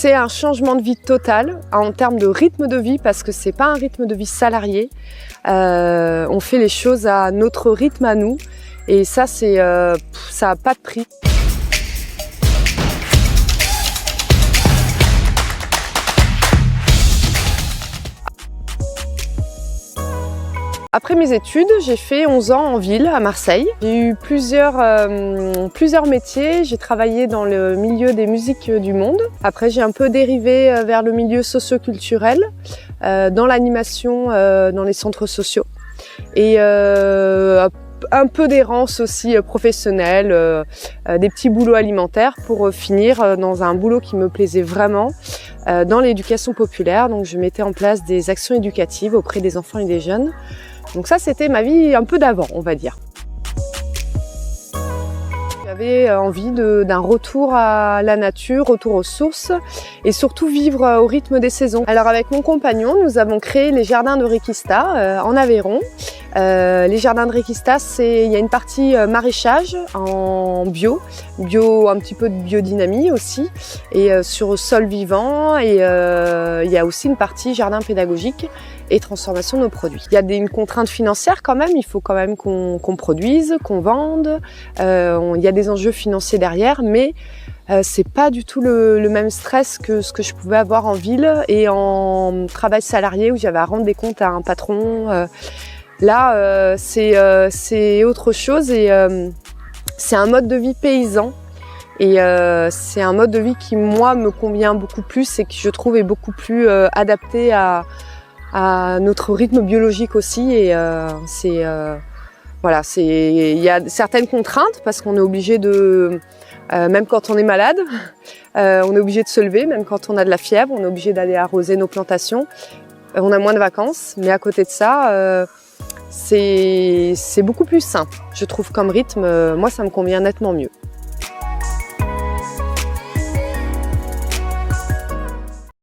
C'est un changement de vie total en termes de rythme de vie parce que c'est pas un rythme de vie salarié. On fait les choses à notre rythme à nous et ça, ça a pas de prix. Après mes études, j'ai fait 11 ans en ville, à Marseille. J'ai eu plusieurs métiers. J'ai travaillé dans le milieu des musiques du monde. Après, j'ai un peu dérivé vers le milieu socio-culturel, dans l'animation, dans les centres sociaux. Et un peu d'errance aussi professionnelle, des petits boulots alimentaires pour finir dans un boulot qui me plaisait vraiment, dans l'éducation populaire. Donc je mettais en place des actions éducatives auprès des enfants et des jeunes. Donc ça, c'était ma vie un peu d'avant, on va dire. J'avais envie d'un retour à la nature, retour aux sources et surtout vivre au rythme des saisons. Alors avec mon compagnon, nous avons créé les jardins de Requista en Aveyron. Les jardins de Requista, il y a une partie maraîchage en bio, un petit peu de biodynamie aussi, et sur sol vivant, et il y a aussi une partie jardin pédagogique et transformation de nos produits. Il y a une contrainte financière quand même, il faut quand même qu'on produise, qu'on vende, il y a des enjeux financiers derrière, mais c'est pas du tout le même stress que ce que je pouvais avoir en ville et en travail salarié où j'avais à rendre des comptes à un patron. Là, c'est autre chose et c'est un mode de vie paysan. Et c'est un mode de vie qui, moi, me convient beaucoup plus et que je trouve est beaucoup plus adapté à notre rythme biologique aussi. Et voilà, il y a certaines contraintes parce qu'on est obligé de, même quand on est malade, on est obligé de se lever, même quand on a de la fièvre, on est obligé d'aller arroser nos plantations. On a moins de vacances, mais à côté de ça, c'est beaucoup plus sain, je trouve, comme rythme. Moi, ça me convient nettement mieux.